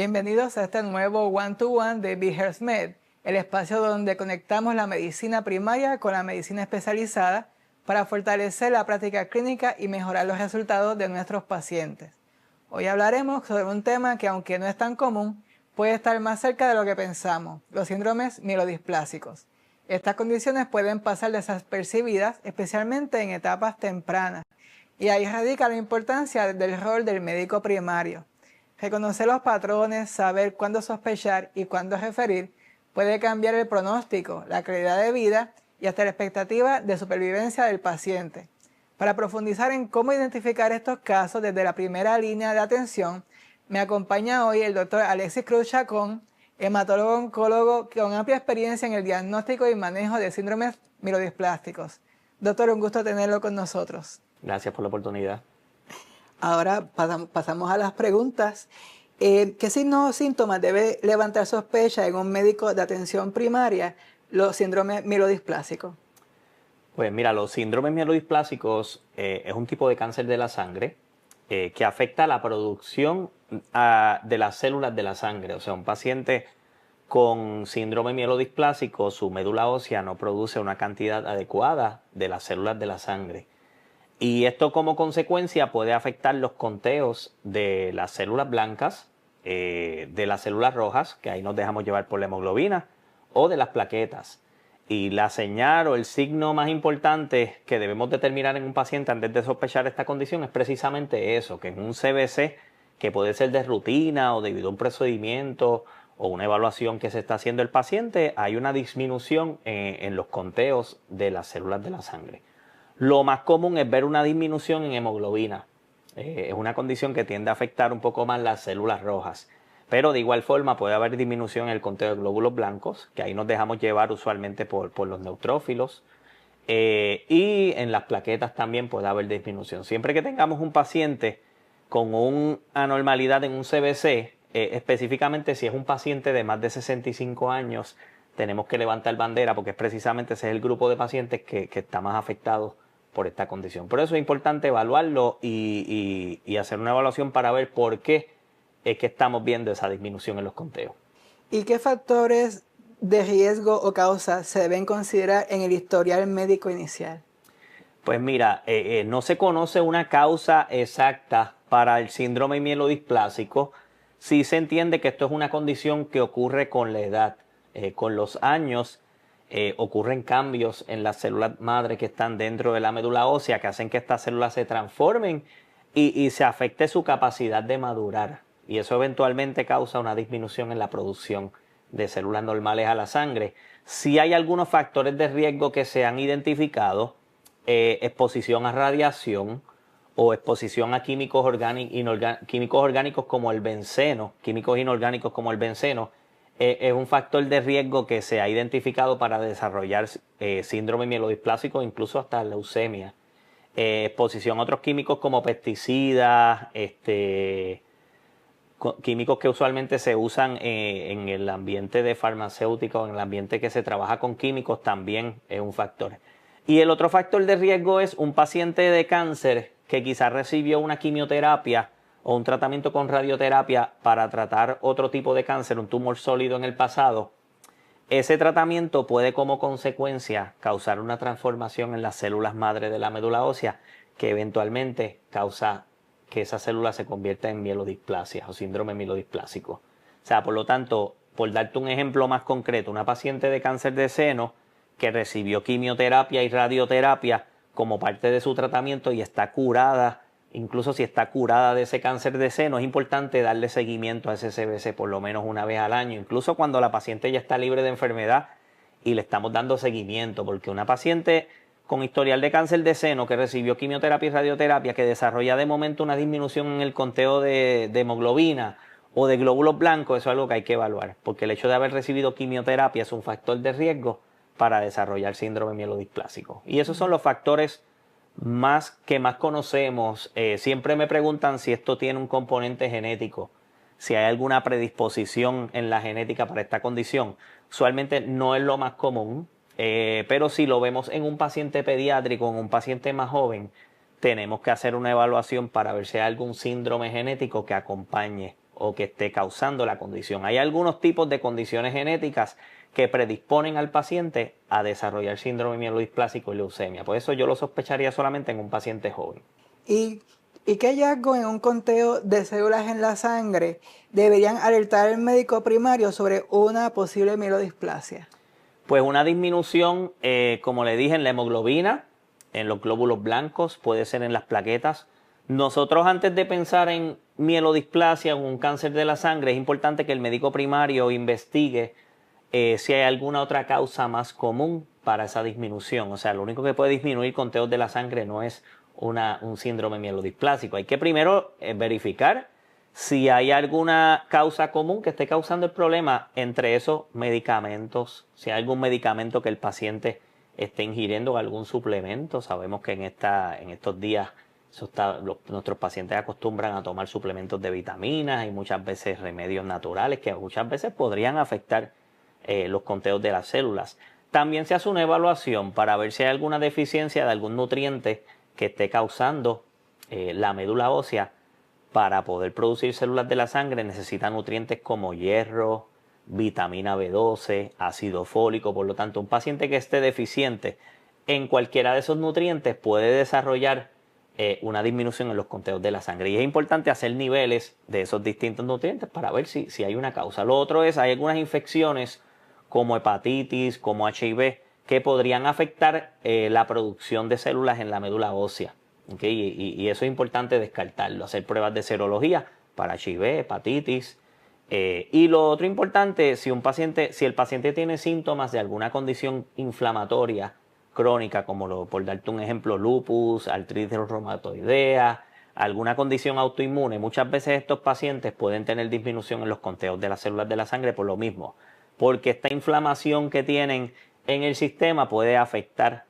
Bienvenidos a este nuevo One-to-One de BeHealthMed, el espacio donde conectamos la medicina primaria con la medicina especializada para fortalecer la práctica clínica y mejorar los resultados de nuestros pacientes. Hoy hablaremos sobre un tema que, aunque no es tan común, puede estar más cerca de lo que pensamos: los síndromes mielodisplásicos. Estas condiciones pueden pasar desapercibidas, especialmente en etapas tempranas, y ahí radica la importancia del rol del médico primario. Reconocer los patrones, saber cuándo sospechar y cuándo referir puede cambiar el pronóstico, la calidad de vida y hasta la expectativa de supervivencia del paciente. Para profundizar en cómo identificar estos casos desde la primera línea de atención, me acompaña hoy el doctor Alexis Cruz Chacón, hematólogo oncólogo con amplia experiencia en el diagnóstico y manejo de síndromes mielodisplásticos. Doctor, un gusto tenerlo con nosotros. Gracias por la oportunidad. Ahora pasamos a las preguntas. ¿Qué signos o síntomas debe levantar sospecha en un médico de atención primaria los síndromes mielodisplásicos? Pues mira, los síndromes mielodisplásicos es un tipo de cáncer de la sangre que afecta la producción de las células de la sangre. O sea, un paciente con síndrome mielodisplásico, su médula ósea no produce una cantidad adecuada de las células de la sangre. Y esto como consecuencia puede afectar los conteos de las células blancas, de las células rojas, que ahí nos dejamos llevar por la hemoglobina, o de las plaquetas. Y la señal o el signo más importante que debemos determinar en un paciente antes de sospechar esta condición es precisamente eso, que en un CBC, que puede ser de rutina o debido a un procedimiento o una evaluación que se está haciendo el paciente, hay una disminución en los conteos de las células de la sangre. Lo más común es ver una disminución en hemoglobina. Es una condición que tiende a afectar un poco más las células rojas. Pero de igual forma puede haber disminución en el conteo de glóbulos blancos, que ahí nos dejamos llevar usualmente por los neutrófilos. Y en las plaquetas también puede haber disminución. Siempre que tengamos un paciente con una anormalidad en un CBC, específicamente si es un paciente de más de 65 años, tenemos que levantar bandera porque precisamente ese es el grupo de pacientes que está más afectado por esta condición. Por eso es importante evaluarlo y hacer una evaluación para ver por qué es que estamos viendo esa disminución en los conteos. ¿Y qué factores de riesgo o causas se deben considerar en el historial médico inicial? Pues mira, no se conoce una causa exacta para el síndrome mielodisplásico. Sí se entiende que esto es una condición que ocurre con la edad. Con los años ocurren cambios en las células madre que están dentro de la médula ósea que hacen que estas células se transformen y se afecte su capacidad de madurar. Y eso eventualmente causa una disminución en la producción de células normales a la sangre. Sí hay algunos factores de riesgo que se han identificado: exposición a radiación o exposición a químicos orgánicos como el benceno, químicos inorgánicos como el benceno. Es un factor de riesgo que se ha identificado para desarrollar síndrome mielodisplásico, incluso hasta leucemia. Exposición a otros químicos como pesticidas, químicos que usualmente se usan en el ambiente de farmacéutica o en el ambiente que se trabaja con químicos, también es un factor. Y el otro factor de riesgo es un paciente de cáncer que quizás recibió una quimioterapia o un tratamiento con radioterapia para tratar otro tipo de cáncer, un tumor sólido en el pasado. Ese tratamiento puede como consecuencia causar una transformación en las células madre de la médula ósea que eventualmente causa que esa célula se convierta en mielodisplasia o síndrome mielodisplásico. O sea, por lo tanto, por darte un ejemplo más concreto, una paciente de cáncer de seno que recibió quimioterapia y radioterapia como parte de su tratamiento y está curada. Incluso si está curada de ese cáncer de seno, es importante darle seguimiento a ese CBC por lo menos una vez al año, incluso cuando la paciente ya está libre de enfermedad y le estamos dando seguimiento, porque una paciente con historial de cáncer de seno que recibió quimioterapia y radioterapia, que desarrolla de momento una disminución en el conteo de hemoglobina o de glóbulos blancos, eso es algo que hay que evaluar, porque el hecho de haber recibido quimioterapia es un factor de riesgo para desarrollar síndrome mielodisplásico. Y esos son los factores más conocemos. Siempre me preguntan si esto tiene un componente genético, si hay alguna predisposición en la genética para esta condición. Usualmente no es lo más común, pero si lo vemos en un paciente pediátrico, en un paciente más joven, tenemos que hacer una evaluación para ver si hay algún síndrome genético que acompañe o que esté causando la condición. Hay algunos tipos de condiciones genéticas que predisponen al paciente a desarrollar síndrome mielodisplásico y leucemia. Por eso yo lo sospecharía solamente en un paciente joven. ¿Y qué hallazgo en un conteo de células en la sangre deberían alertar al médico primario sobre una posible mielodisplasia? Pues una disminución, como le dije, en la hemoglobina, en los glóbulos blancos, puede ser en las plaquetas. Nosotros, antes de pensar en mielodisplasia o un cáncer de la sangre, es importante que el médico primario investigue si hay alguna otra causa más común para esa disminución. O sea, lo único que puede disminuir conteos de la sangre no es un síndrome mielodisplásico. Hay que primero verificar si hay alguna causa común que esté causando el problema, entre esos medicamentos, si hay algún medicamento que el paciente esté ingiriendo o algún suplemento. Sabemos que en estos días nuestros pacientes acostumbran a tomar suplementos de vitaminas y muchas veces remedios naturales que muchas veces podrían afectar los conteos de las células. También se hace una evaluación para ver si hay alguna deficiencia de algún nutriente que esté causando la médula ósea. Para poder producir células de la sangre necesita nutrientes como hierro, vitamina B12, ácido fólico. Por lo tanto, un paciente que esté deficiente en cualquiera de esos nutrientes puede desarrollar una disminución en los conteos de la sangre. Y es importante hacer niveles de esos distintos nutrientes para ver si hay una causa. Lo otro es, hay algunas infecciones como hepatitis, como HIV, que podrían afectar la producción de células en la médula ósea. ¿Okay? Y eso es importante descartarlo, hacer pruebas de serología para HIV, hepatitis. Y lo otro importante, si el paciente tiene síntomas de alguna condición inflamatoria crónica, como por darte un ejemplo, lupus, artritis reumatoidea, alguna condición autoinmune, muchas veces estos pacientes pueden tener disminución en los conteos de las células de la sangre por lo mismo, porque esta inflamación que tienen en el sistema puede afectar,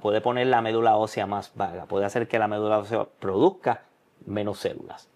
puede poner la médula ósea más vaga, puede hacer que la médula ósea produzca menos células.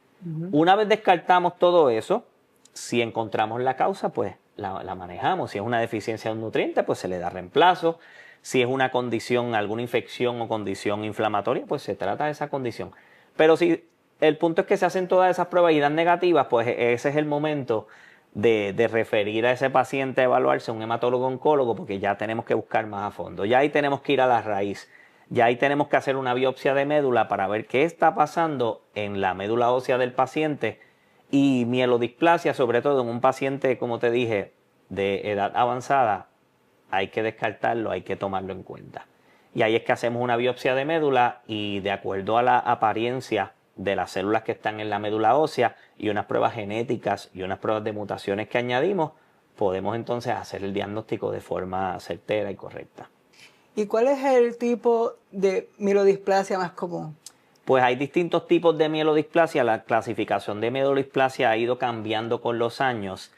Una vez descartamos todo eso, si encontramos la causa, pues la manejamos. Si es una deficiencia de un nutriente, pues se le da reemplazo. Si es una condición, alguna infección o condición inflamatoria, pues se trata de esa condición. Pero si el punto es que se hacen todas esas pruebas y dan negativas, pues ese es el momento de referir a ese paciente a evaluarse a un hematólogo oncólogo, porque ya tenemos que buscar más a fondo. Ya ahí tenemos que ir a la raíz. Ya ahí tenemos que hacer una biopsia de médula para ver qué está pasando en la médula ósea del paciente. Y mielodisplasia, sobre todo en un paciente, como te dije, de edad avanzada, hay que descartarlo, hay que tomarlo en cuenta. Y ahí es que hacemos una biopsia de médula y de acuerdo a la apariencia de las células que están en la médula ósea y unas pruebas genéticas y unas pruebas de mutaciones que añadimos, podemos entonces hacer el diagnóstico de forma certera y correcta. ¿Y cuál es el tipo de mielodisplasia más común? Pues hay distintos tipos de mielodisplasia. La clasificación de mielodisplasia ha ido cambiando con los años.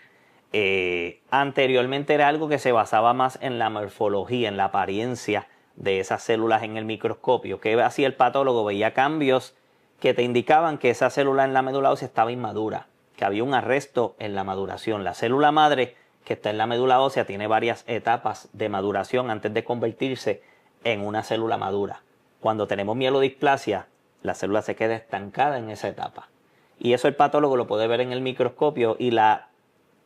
Anteriormente era algo que se basaba más en la morfología, en la apariencia de esas células en el microscopio. ¿Qué hacía el patólogo? Veía cambios que te indicaban que esa célula en la médula ósea estaba inmadura, que había un arresto en la maduración. La célula madre que está en la médula ósea tiene varias etapas de maduración antes de convertirse en una célula madura. Cuando tenemos mielodisplasia, la célula se queda estancada en esa etapa. Y eso el patólogo lo puede ver en el microscopio, y la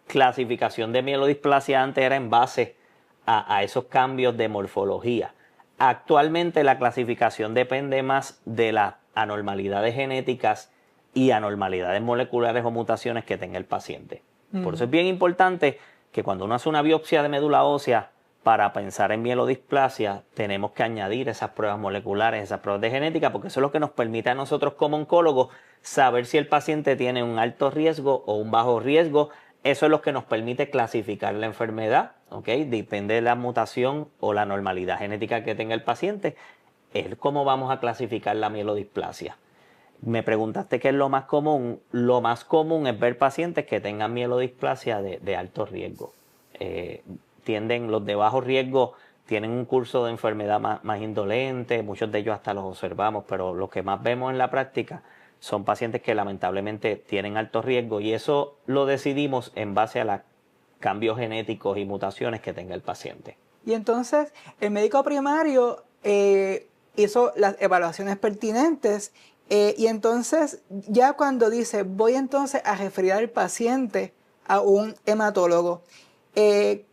clasificación de mielodisplasia antes era en base a esos cambios de morfología. Actualmente la clasificación depende más de las anormalidades genéticas y anormalidades moleculares o mutaciones que tenga el paciente. Por eso es bien importante que cuando uno hace una biopsia de médula ósea, para pensar en mielodisplasia, tenemos que añadir esas pruebas moleculares, esas pruebas de genética, porque eso es lo que nos permite a nosotros como oncólogos saber si el paciente tiene un alto riesgo o un bajo riesgo. Eso es lo que nos permite clasificar la enfermedad, ¿ok? Depende de la mutación o la normalidad genética que tenga el paciente, es cómo vamos a clasificar la mielodisplasia. Me preguntaste qué es lo más común. Lo más común es ver pacientes que tengan mielodisplasia de alto riesgo. Los de bajo riesgo tienen un curso de enfermedad más indolente, muchos de ellos hasta los observamos, pero lo que más vemos en la práctica son pacientes que lamentablemente tienen alto riesgo, y eso lo decidimos en base a los cambios genéticos y mutaciones que tenga el paciente. Y entonces el médico primario hizo las evaluaciones pertinentes Y entonces, ya cuando dice, voy entonces a referir al paciente a un hematólogo,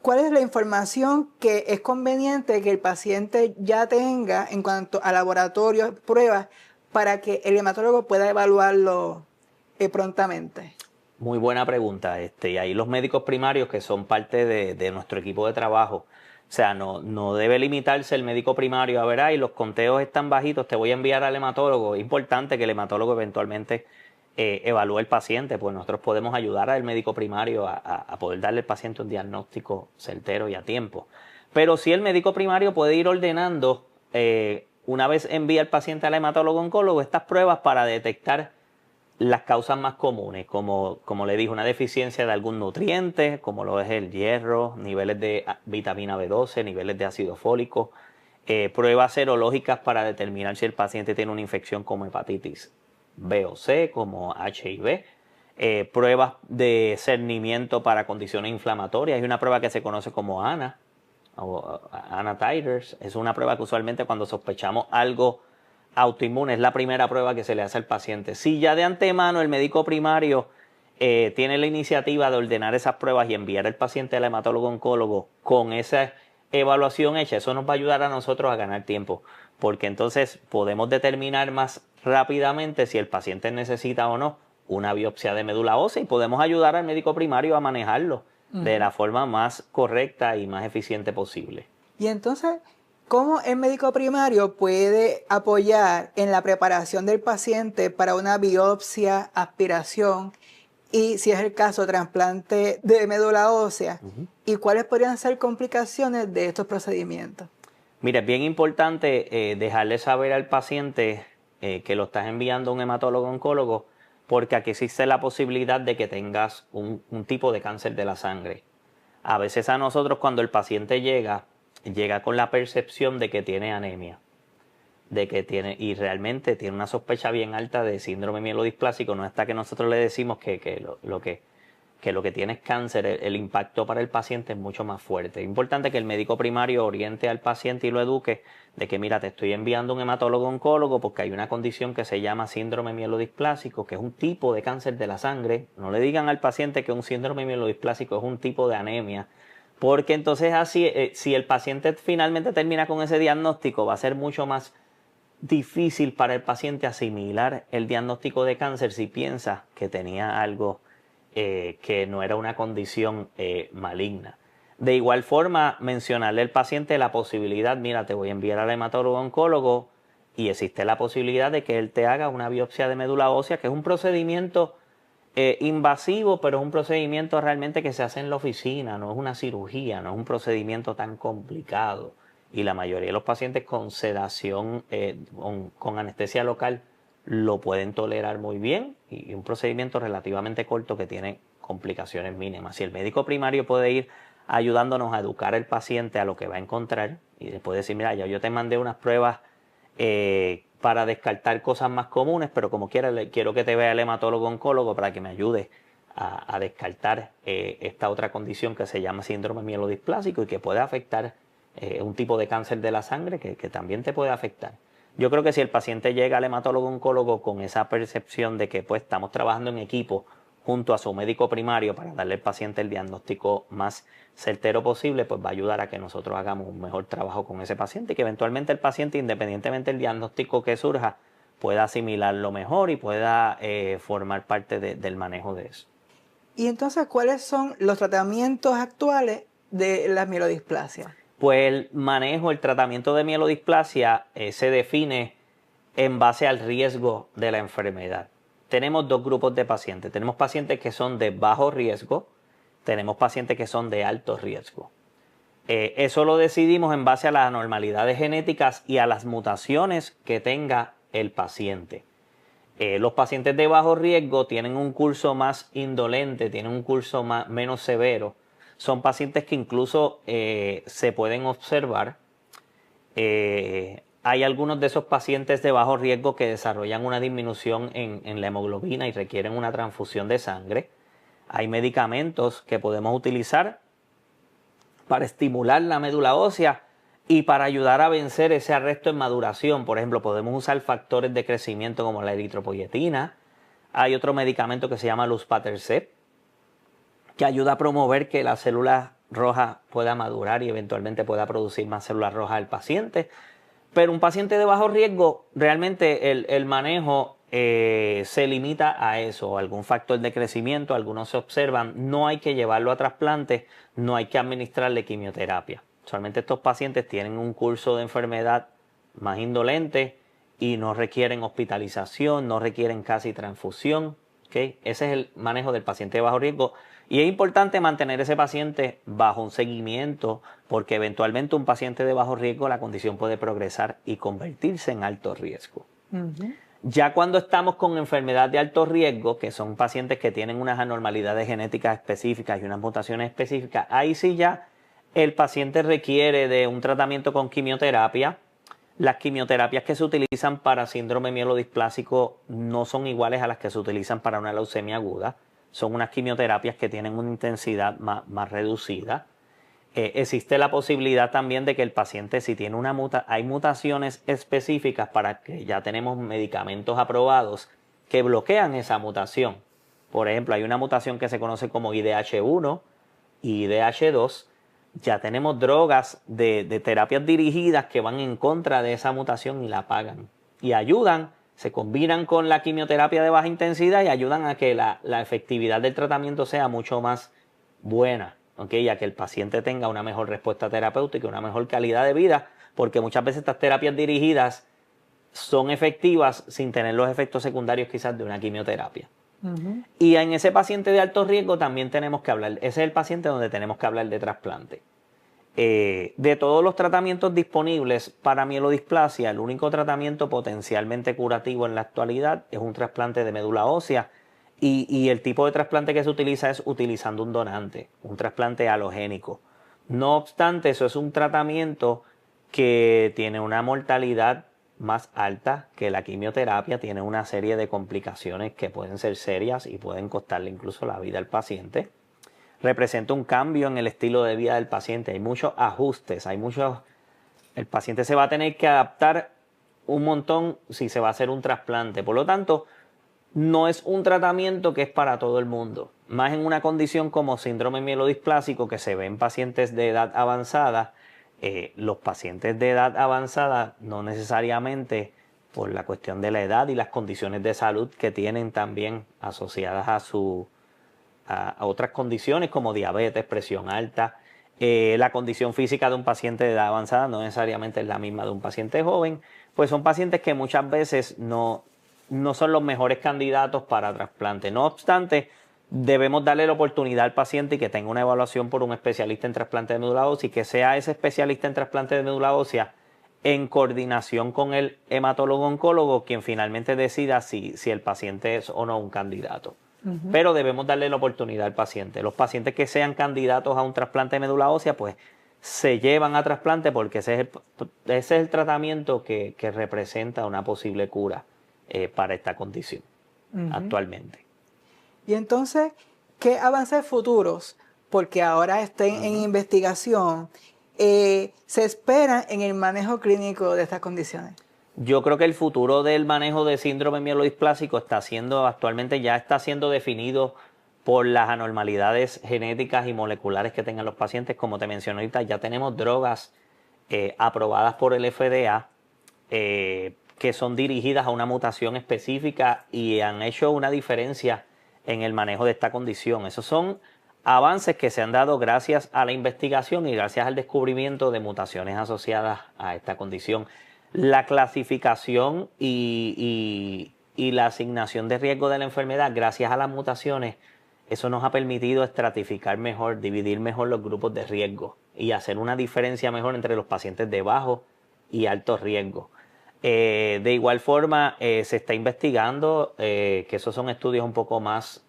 ¿cuál es la información que es conveniente que el paciente ya tenga en cuanto a laboratorios, pruebas, para que el hematólogo pueda evaluarlo prontamente? Muy buena pregunta. Y ahí los médicos primarios, que son parte de nuestro equipo de trabajo, o sea, no debe limitarse el médico primario a ver, ay, los conteos están bajitos, te voy a enviar al hematólogo. Es importante que el hematólogo eventualmente evalúe el paciente, pues nosotros podemos ayudar al médico primario a poder darle al paciente un diagnóstico certero y a tiempo. Pero sí el médico primario puede ir ordenando, una vez envía al paciente al hematólogo oncólogo, estas pruebas para detectar las causas más comunes, como le dije, una deficiencia de algún nutriente, como lo es el hierro, niveles de vitamina B12, niveles de ácido fólico, pruebas serológicas para determinar si el paciente tiene una infección como hepatitis B o C, como HIV, pruebas de cernimiento para condiciones inflamatorias. Hay una prueba que se conoce como ANA, o ANA Titers. Es una prueba que usualmente cuando sospechamos algo autoinmune es la primera prueba que se le hace al paciente. Si ya de antemano el médico primario tiene la iniciativa de ordenar esas pruebas y enviar al paciente al hematólogo oncólogo con esa evaluación hecha, eso nos va a ayudar a nosotros a ganar tiempo, porque entonces podemos determinar más rápidamente si el paciente necesita o no una biopsia de médula ósea y podemos ayudar al médico primario a manejarlo de la forma más correcta y más eficiente posible. Y entonces, ¿cómo el médico primario puede apoyar en la preparación del paciente para una biopsia, aspiración y, si es el caso, trasplante de médula ósea? ¿Y cuáles podrían ser complicaciones de estos procedimientos? Mira, es bien importante dejarle saber al paciente que lo estás enviando a un hematólogo oncólogo, porque aquí existe la posibilidad de que tengas un tipo de cáncer de la sangre. A veces a nosotros cuando el paciente llega con la percepción de que tiene anemia, y realmente tiene una sospecha bien alta de síndrome mielodisplásico, no hasta que nosotros le decimos que lo que tiene es cáncer, el impacto para el paciente es mucho más fuerte. Es importante que el médico primario oriente al paciente y lo eduque de que, mira, te estoy enviando a un hematólogo oncólogo porque hay una condición que se llama síndrome mielodisplásico, que es un tipo de cáncer de la sangre. No le digan al paciente que un síndrome mielodisplásico es un tipo de anemia, porque entonces así, si el paciente finalmente termina con ese diagnóstico, va a ser mucho más difícil para el paciente asimilar el diagnóstico de cáncer si piensa que tenía algo que no era una condición maligna. De igual forma, mencionarle al paciente la posibilidad, mira, te voy a enviar al hematólogo oncólogo y existe la posibilidad de que él te haga una biopsia de médula ósea, que es un procedimiento invasivo, pero es un procedimiento realmente que se hace en la oficina, no es una cirugía, no es un procedimiento tan complicado. Y la mayoría de los pacientes con sedación, con anestesia local, lo pueden tolerar muy bien y un procedimiento relativamente corto que tiene complicaciones mínimas. Si el médico primario puede ir ayudándonos a educar al paciente a lo que va a encontrar y después decir, mira, yo te mandé unas pruebas para descartar cosas más comunes, pero como quiera, quiero que te vea el hematólogo oncólogo para que me ayude a descartar esta otra condición que se llama síndrome mielodisplásico y que puede afectar un tipo de cáncer de la sangre que también te puede afectar. Yo creo que si el paciente llega al hematólogo oncólogo con esa percepción de que pues estamos trabajando en equipo junto a su médico primario para darle al paciente el diagnóstico más certero posible, pues va a ayudar a que nosotros hagamos un mejor trabajo con ese paciente y que eventualmente el paciente, independientemente del diagnóstico que surja, pueda asimilarlo mejor y pueda formar parte del manejo de eso. Y entonces, ¿cuáles son los tratamientos actuales de la mielodisplasia? Pues el manejo, el tratamiento de mielodisplasia se define en base al riesgo de la enfermedad. Tenemos dos grupos de pacientes. Tenemos pacientes que son de bajo riesgo, tenemos pacientes que son de alto riesgo. Eso lo decidimos en base a las anormalidades genéticas y a las mutaciones que tenga el paciente. Los pacientes de bajo riesgo tienen un curso más indolente, tienen un curso menos severo. Son pacientes que incluso se pueden observar. Hay algunos de esos pacientes de bajo riesgo que desarrollan una disminución en la hemoglobina y requieren una transfusión de sangre. Hay medicamentos que podemos utilizar para estimular la médula ósea Y para ayudar a vencer ese arresto en maduración, por ejemplo, podemos usar factores de crecimiento como la eritropoyetina. Hay otro medicamento que se llama luspatercept, que ayuda a promover que las células rojas puedan madurar y eventualmente pueda producir más células rojas al paciente. Pero un paciente de bajo riesgo, realmente el manejo se limita a eso, algún factor de crecimiento, algunos se observan, no hay que llevarlo a trasplante, no hay que administrarle quimioterapia. Usualmente estos pacientes tienen un curso de enfermedad más indolente y no requieren hospitalización, no requieren casi transfusión. ¿Okay? Ese es el manejo del paciente de bajo riesgo. Y es importante mantener ese paciente bajo un seguimiento porque eventualmente un paciente de bajo riesgo la condición puede progresar y convertirse en alto riesgo. Ya cuando estamos con enfermedad de alto riesgo, que son pacientes que tienen unas anormalidades genéticas específicas y unas mutaciones específicas, ahí sí ya el paciente requiere de un tratamiento con quimioterapia. Las quimioterapias que se utilizan para síndrome mielodisplásico no son iguales a las que se utilizan para una leucemia aguda. Son unas quimioterapias que tienen una intensidad más reducida. Existe la posibilidad también de que el paciente, si tiene hay mutaciones específicas para que ya tenemos medicamentos aprobados que bloquean esa mutación. Por ejemplo, hay una mutación que se conoce como IDH1 y IDH2. Ya tenemos drogas de terapias dirigidas que van en contra de esa mutación y la apagan. Y ayudan, se combinan con la quimioterapia de baja intensidad y ayudan a que la efectividad del tratamiento sea mucho más buena. ¿Okay? Ya que el paciente tenga una mejor respuesta terapéutica, una mejor calidad de vida, porque muchas veces estas terapias dirigidas son efectivas sin tener los efectos secundarios quizás de una quimioterapia. Y en ese paciente de alto riesgo también tenemos que hablar, ese es el paciente donde tenemos que hablar de trasplante. De todos los tratamientos disponibles para mielodisplasia, el único tratamiento potencialmente curativo en la actualidad es un trasplante de médula ósea. Y el tipo de trasplante que se utiliza es utilizando un donante, un trasplante halogénico. No obstante, eso es un tratamiento que tiene una mortalidad más alta que la quimioterapia, tiene una serie de complicaciones que pueden ser serias y pueden costarle incluso la vida al paciente. Representa un cambio en el estilo de vida del paciente, hay muchos ajustes, el paciente se va a tener que adaptar un montón si se va a hacer un trasplante. Por lo tanto, no es un tratamiento que es para todo el mundo, más en una condición como síndrome mielodisplásico que se ve en pacientes de edad avanzada. Los pacientes de edad avanzada no necesariamente por la cuestión de la edad y las condiciones de salud que tienen también asociadas a otras condiciones como diabetes, presión alta. La condición física de un paciente de edad avanzada no necesariamente es la misma de un paciente joven, pues son pacientes que muchas veces no son los mejores candidatos para trasplante. No obstante, debemos darle la oportunidad al paciente y que tenga una evaluación por un especialista en trasplante de médula ósea y que sea ese especialista en trasplante de médula ósea en coordinación con el hematólogo oncólogo quien finalmente decida si el paciente es o no un candidato. Pero debemos darle la oportunidad al paciente. Los pacientes que sean candidatos a un trasplante de médula ósea, pues se llevan a trasplante porque ese es el tratamiento que representa una posible cura para esta condición actualmente. Y entonces, ¿qué avances futuros? Porque ahora estén en investigación, se esperan en el manejo clínico de estas condiciones. Yo creo que el futuro del manejo de síndrome mielodisplásico actualmente ya está siendo definido por las anormalidades genéticas y moleculares que tengan los pacientes. Como te mencioné ahorita, ya tenemos drogas aprobadas por el FDA que son dirigidas a una mutación específica y han hecho una diferencia en el manejo de esta condición. Esos son avances que se han dado gracias a la investigación y gracias al descubrimiento de mutaciones asociadas a esta condición. La clasificación y la asignación de riesgo de la enfermedad, gracias a las mutaciones, eso nos ha permitido estratificar mejor, dividir mejor los grupos de riesgo y hacer una diferencia mejor entre los pacientes de bajo y alto riesgo. De igual forma, se está investigando, que esos son estudios un poco más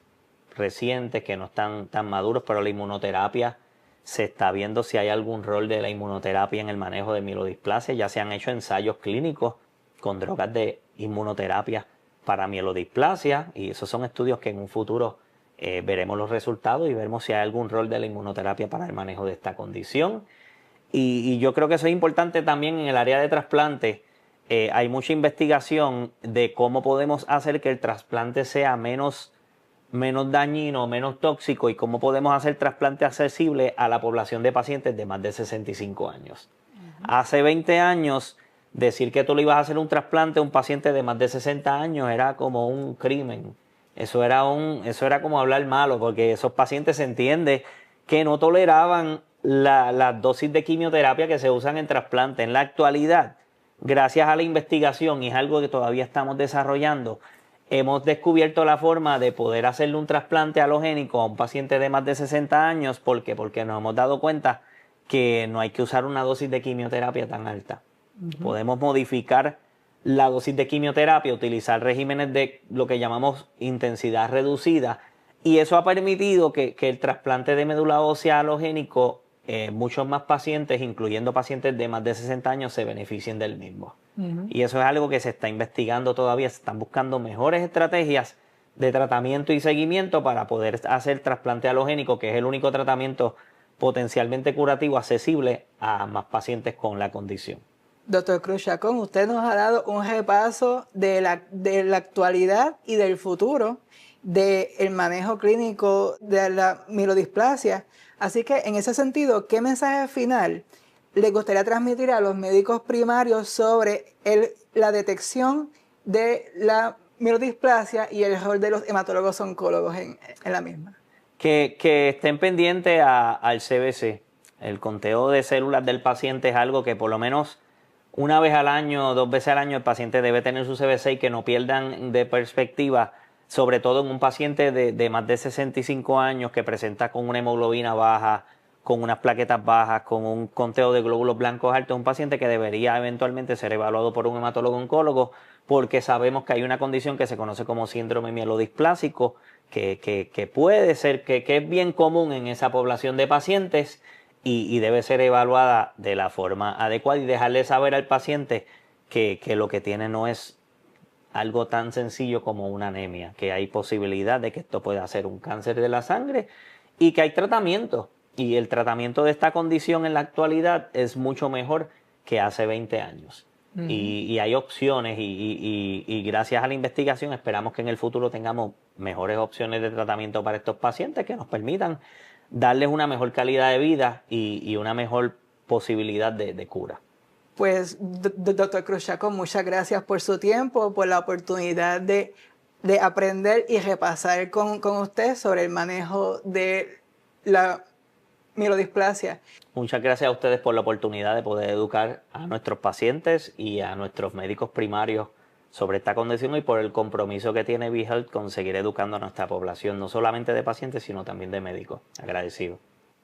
recientes, que no están tan maduros, pero la inmunoterapia, se está viendo si hay algún rol de la inmunoterapia en el manejo de mielodisplasia. Ya se han hecho ensayos clínicos con drogas de inmunoterapia para mielodisplasia y esos son estudios que en un futuro veremos los resultados y veremos si hay algún rol de la inmunoterapia para el manejo de esta condición. Y yo creo que eso es importante también en el área de trasplante. Hay mucha investigación de cómo podemos hacer que el trasplante sea menos dañino, menos tóxico y cómo podemos hacer trasplante accesible a la población de pacientes de más de 65 años. Hace 20 años, decir que tú le ibas a hacer un trasplante a un paciente de más de 60 años era como un crimen. Eso era como hablar malo, porque esos pacientes se entiende que no toleraban las dosis de quimioterapia que se usan en trasplante. En la actualidad, gracias a la investigación, y es algo que todavía estamos desarrollando, hemos descubierto la forma de poder hacerle un trasplante halogénico a un paciente de más de 60 años. ¿Por qué? Porque nos hemos dado cuenta que no hay que usar una dosis de quimioterapia tan alta. Podemos modificar la dosis de quimioterapia, utilizar regímenes de lo que llamamos intensidad reducida, y eso ha permitido que el trasplante de médula ósea halogénico, muchos más pacientes, incluyendo pacientes de más de 60 años, se beneficien del mismo. Y eso es algo que se está investigando todavía. Se están buscando mejores estrategias de tratamiento y seguimiento para poder hacer trasplante halogénico, que es el único tratamiento potencialmente curativo accesible a más pacientes con la condición. Doctor Cruz Chacón, usted nos ha dado un repaso de la actualidad y del futuro del manejo clínico de la mielodisplasia. Así que en ese sentido, ¿qué mensaje final le gustaría transmitir a los médicos primarios sobre la detección de la mielodisplasia y el rol de los hematólogos oncólogos en la misma? Que estén pendientes al CBC. El conteo de células del paciente es algo que por lo menos una vez al año, 2 veces al año, el paciente debe tener su CBC, y que no pierdan de perspectiva, sobre todo en un paciente de más de 65 años que presenta con una hemoglobina baja, con unas plaquetas bajas, con un conteo de glóbulos blancos alto. Es un paciente que debería eventualmente ser evaluado por un hematólogo oncólogo, porque sabemos que hay una condición que se conoce como síndrome mielodisplásico, que puede ser, que es bien común en esa población de pacientes, y debe ser evaluada de la forma adecuada, y dejarle saber al paciente que lo que tiene no es algo tan sencillo como una anemia, que hay posibilidad de que esto pueda ser un cáncer de la sangre y que hay tratamiento. Y el tratamiento de esta condición en la actualidad es mucho mejor que hace 20 años. Y hay opciones, y gracias a la investigación esperamos que en el futuro tengamos mejores opciones de tratamiento para estos pacientes que nos permitan darles una mejor calidad de vida y una mejor posibilidad de cura. Pues, doctor Cruz Chacón, muchas gracias por su tiempo, por la oportunidad de aprender y repasar con usted sobre el manejo de la mielodisplasia. Muchas gracias a ustedes por la oportunidad de poder educar a nuestros pacientes y a nuestros médicos primarios sobre esta condición, y por el compromiso que tiene B-Health con seguir educando a nuestra población, no solamente de pacientes, sino también de médicos. Agradecido.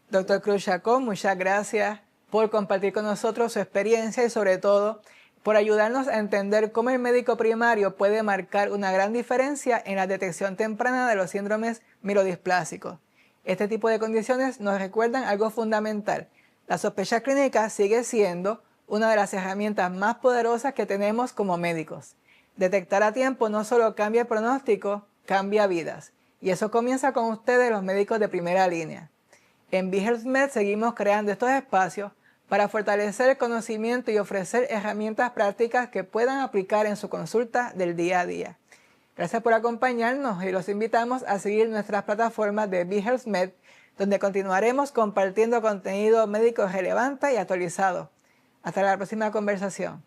Doctor Cruz Chacón, muchas gracias por compartir con nosotros su experiencia y sobre todo por ayudarnos a entender cómo el médico primario puede marcar una gran diferencia en la detección temprana de los síndromes mielodisplásicos. Este tipo de condiciones nos recuerdan algo fundamental. La sospecha clínica sigue siendo una de las herramientas más poderosas que tenemos como médicos. Detectar a tiempo no solo cambia el pronóstico, cambia vidas. Y eso comienza con ustedes, los médicos de primera línea. En B-Health Med seguimos creando estos espacios para fortalecer el conocimiento y ofrecer herramientas prácticas que puedan aplicar en su consulta del día a día. Gracias por acompañarnos y los invitamos a seguir nuestras plataformas de B-Health Med, donde continuaremos compartiendo contenido médico relevante y actualizado. Hasta la próxima conversación.